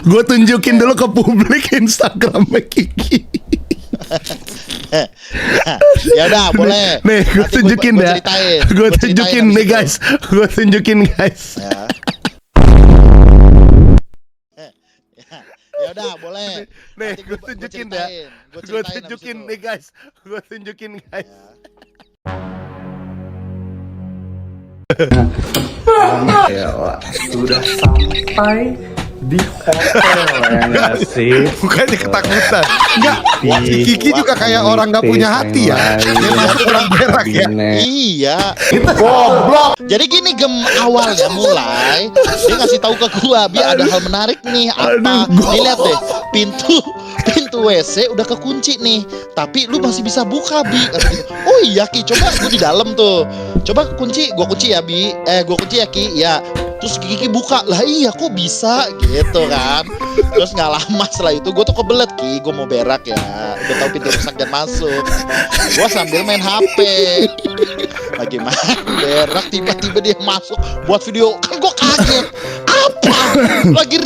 Gue tunjukin dulu ke publik Instagramnya Kiki. Ya udah boleh. Nih, gue tunjukin dah. Gue tunjukin nih guys. Gue tunjukin guys. Ya udah boleh. Nih, gue tunjukin dah. Gue tunjukin nih guys. Gue tunjukin guys. Sudah sampai di hotel ya nggak sih? Bukannya ketakutan. Enggak, si Kiki juga kayak orang gak punya hati ya. Dia masuk orang berak ya. Iya. Goblok. Jadi gini awalnya mulai dia ngasih tahu ke gua, Bi ada hal menarik nih. Apa? Nih lihat deh, pintu WC udah kekunci nih, tapi lu masih bisa buka, Bi. Kata gitu. Oh iya Ki, coba gua di dalam tuh. Coba gua kunci ya, Bi. Gua kunci ya Ki. Ya. Terus Kiki buka, lah iya kok bisa gitu kan. Terus gak lama setelah itu gue tuh kebelet Ki, gue mau berak ya. Udah tahu pintu rusak dan masuk. Gue sambil main HP. Lagi main berak, tiba-tiba dia masuk buat video. Kan gue kaget. Apa? Lagi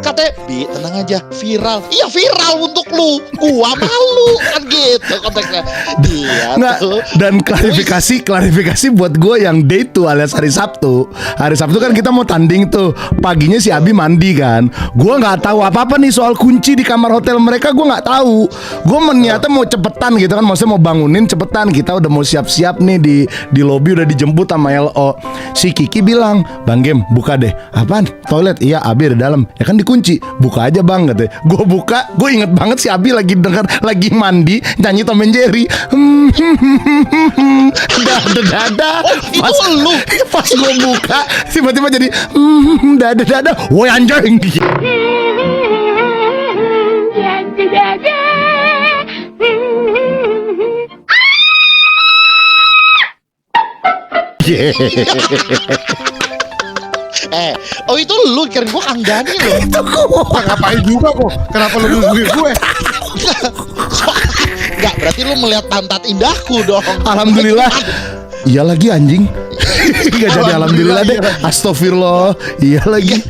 katanya, Bi tenang aja, viral. Iya viral untuk lu. Gua malu kan gitu konteksnya. Dia Nggak, tuh. dan klarifikasi buat gue yang day itu alias hari Sabtu. Hari Sabtu kan kita mau tanding tuh. Paginya si Abi mandi kan. Gue nggak tahu apa-apa nih soal kunci di kamar hotel mereka. Gue nggak tahu. Gue ternyata mau cepetan gitu kan. Maksudnya mau bangunin cepetan. Kita udah mau siap-siap nih di lobi udah dijemput sama LO. Si Kiki bilang, Bang Gem buka deh. Apaan? Toilet? Iya, Abi ada dalam. Ya kan dikunci. Buka aja bang katanya. Gue buka. Gue inget banget si Abi lagi lagi mandi nyanyi Tom and Jerry. Dada. Pas lu. Pas gue buka tiba-tiba jadi dada. Woi anjing. Oh itu lu kira gue Kang Dani loh. Itu gue. Ngapain juga kok? Kenapa lu nungguin gue? Enggak, berarti lu melihat pantat indahku dong. Alhamdulillah. Iya lagi anjing. Gak jadi alhamdulillah deh. Astagfirullah. Iya lagi.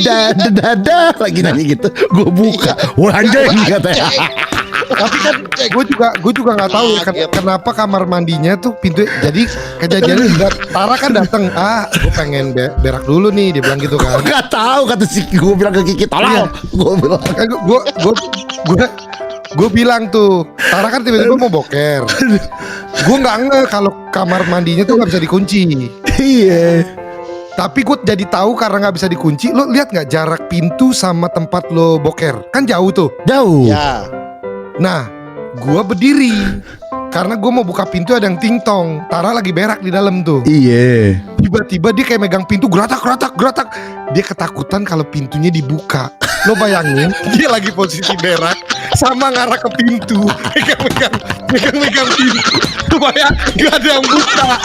Kan Dada lagi nyanyi gitu. Gue buka. Wah anjing katanya. Tapi kan gue juga nggak tahu ya kenapa kamar mandinya tuh pintu. Jadi kejadiannya juga Tara kan datang. Gue pengen berak dulu nih, dia bilang gitu kan. Gak tahu kata si gue bilang ke Kiki tolong. Gue bilang. Gue bilang tuh, Tara kan tiba-tiba mau boker. Gue nggak nge kalau kamar mandinya tuh nggak bisa dikunci. Iya. Tapi gue jadi tahu karena nggak bisa dikunci. Lo lihat nggak jarak pintu sama tempat lo boker? Kan jauh tuh. Jauh. Ya. Nah, gue berdiri karena gue mau buka pintu ada yang ting-tong. Tara lagi berak di dalam tuh. Iya. Tiba-tiba dia kayak megang pintu geratak. Dia ketakutan kalau pintunya dibuka. Lo bayangin dia lagi posisi berak sama ngarah ke pintu, megang pintu. Lo bayang gak ada yang buka.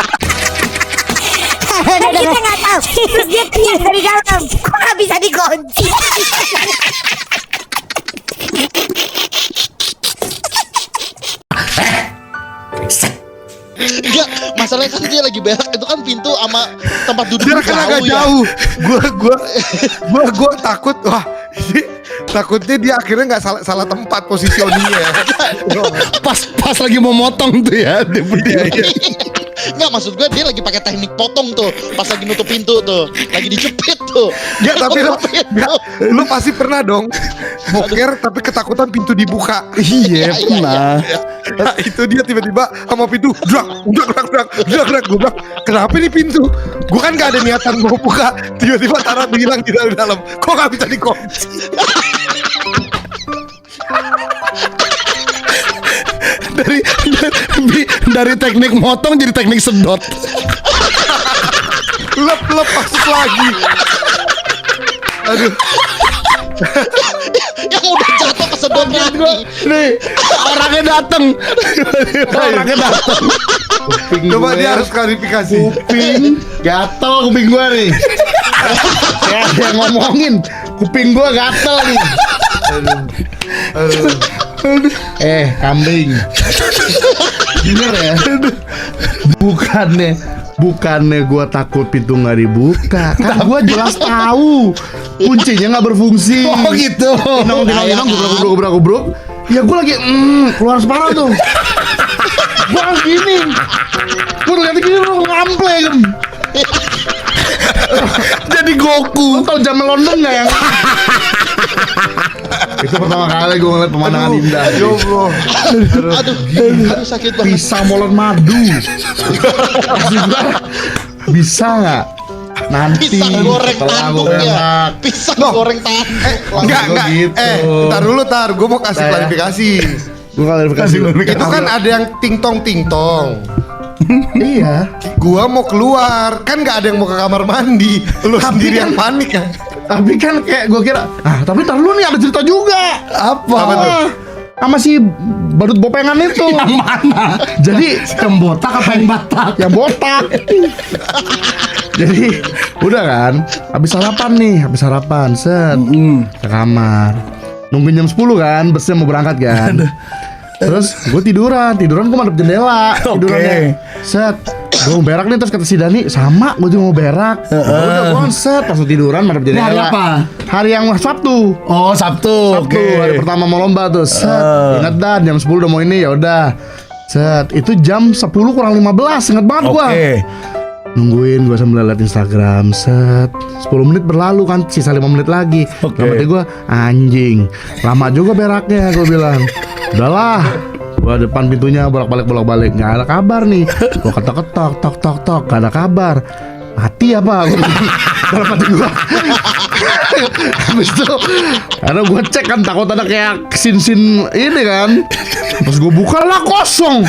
Dan kita nggak tahu. Terus dia teriak dari dalam. Kok nggak bisa dikunci? Enggak, masalahnya kan dia lagi berak itu kan pintu sama tempat duduk Dia kan agak ya. jauh. Gue takut. Wah, takutnya dia akhirnya nggak salah tempat positioningnya. Pas lagi mau motong tuh ya dia berdiri. Enggak, maksud gue dia lagi pakai teknik potong tuh pas lagi nutup pintu tuh, lagi dijepit tuh. Enggak, tapi lu pasti pernah dong boker tapi ketakutan pintu dibuka. Iya pernah. Nah, itu dia tiba-tiba sama pintu drak. Gue bilang, kenapa nih pintu? Gue kan gak ada niatan mau buka. Tiba-tiba Tara bilang di dalam, kok gak bisa dikunci? dari teknik motong jadi teknik sedot. Lep masuk lagi. Aduh. Yang udah jatuh kesedot lagi. Nih orangnya dateng. Coba dia harus klarifikasi. Kuping gatel kuping gua nih. Kayak ada yang ngomongin kuping gua gatel nih. Kambing. Bener ya? Bukannya gua takut pintu nggak dibuka, kan gua jelas tahu kuncinya nggak berfungsi. Oh gitu. Ginong, gubruk. Ya gua lagi keluar separuh tuh. Gua gini. Gua lihat gini lu ngample. Jadi Goku. Lu tau jam London nggak yang? Itu pertama kali gue ngeliat pemandangan indah. Jomblo. Aduh sakit banget. Pisang molen madu. Bisa nggak? Nanti Pisang goreng setelah gua tanduk ya. enak. Pisang Loh. goreng tanduk. Enggak. gitu. Ntar dulu gue mau kasih Saya. klarifikasi. Gue klarifikasi. Itu kan ada yang ting-tong. Iya. Gua mau keluar, kan nggak ada yang mau ke kamar mandi. Lu sendiri yang panik kan? Tapi kan kayak gue kira, tapi ntar lu nih ada cerita juga. Apa? Apa tuh? Sama si badut bopengan itu. Yang mana? Jadi Yang botak apa yang batak? yang botak. Jadi udah kan, habis sarapan, set ke kamar. Nungguin jam 10 kan, busnya mau berangkat kan. Terus gue tiduran gue madep jendela. Oke. Tidurannya. Set, gue mau berak nih, terus kata si Dani, sama gue juga mau berak. Udah gue set, pas tiduran madep jendela. Hari apa? Hari yang Sabtu. Oh Sabtu. Sabtu, hari pertama mau lomba tuh. Set, ingat dah jam 10 udah mau ini, ya udah. Set, itu jam 10 kurang 15, inget banget gua. Oke. Nungguin gua sambil liat Instagram. Set, 10 menit berlalu kan, sisa 5 menit lagi. Oke. Dalam hati gua, anjing, lama juga beraknya, gua bilang. Udahlah, gua depan pintunya bolak-balik nggak ada kabar nih. Gua ketok-ketok, tok, nggak ada kabar. Mati apa? Gua bilang. Dalam hati gua. Habis itu, karena gua cek kan takut ada kayak sin ini kan. Pas gua buka lah kosong.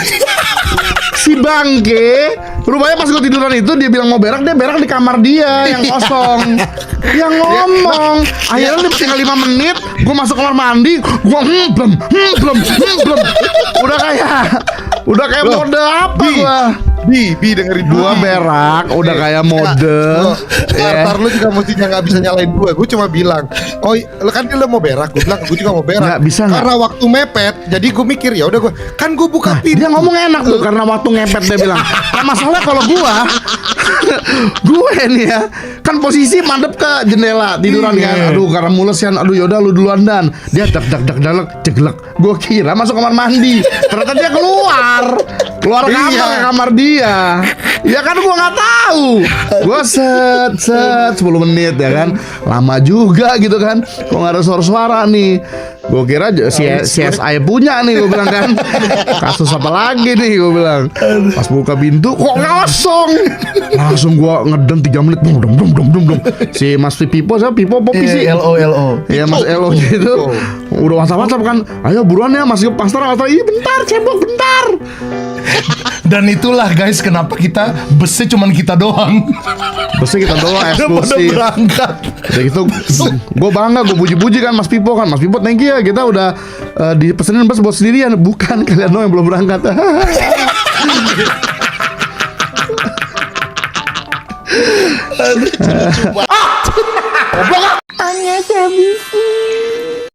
Si bangke, rupanya pas gue tiduran itu dia bilang mau berak, dia berak di kamar dia yang kosong. Yang ngomong. Akhirnya tinggal 5 menit, gue masuk kamar mandi, gue belum. Udah kayak mode apa gua? Bi dengerin Gua berak, udah kayak mode. Ntar lu juga mestinya nggak bisa nyalain gue cuma bilang, oh lu kan lu mau berak, gue bilang gue juga mau berak. Nggak, bisa nggak? Karena waktu mepet, jadi gue mikir ya udah gue kan gue buka pintu. Dia ngomong enak tuh karena waktu ngepet dia bilang. Nah, masalah kalau gue nih ya, kan posisi madep ke jendela tiduran kan. Aduh karena mules kan. Aduh yaudah lu duluan dan dia ceglek. Gue kira masuk kamar mandi. Ternyata dia keluar kamar ke kamar dia. Ya kan gue nggak tahu. Gue set 10 menit ya kan. Lama juga gitu kan. Kok nggak ada suara-suara nih. Gue kira CSI punya nih, gue bilang kan. Kasus apa lagi nih, gue bilang. Pas buka pintu kok kosong. Langsung gue ngeden 3 menit. Dum. Si Mas Pipo siapa? Pipo Popi sih. LO. Iya Mas Elo gitu. Udah WhatsApp kan. Ayo buruan ya Mas Pastor. Iya bentar cebok bentar. Dan itulah guys kenapa kita busnya cuman kita doang. Busnya kita doang Udah pada eksklusif. berangkat. Udah gitu gue bangga, gue puji-puji kan Mas Pipo kan. Mas Pipo thank you ya, kita udah dipesenin bus buat sendirian. Bukan kalian doang yang belum berangkat. Hanya saya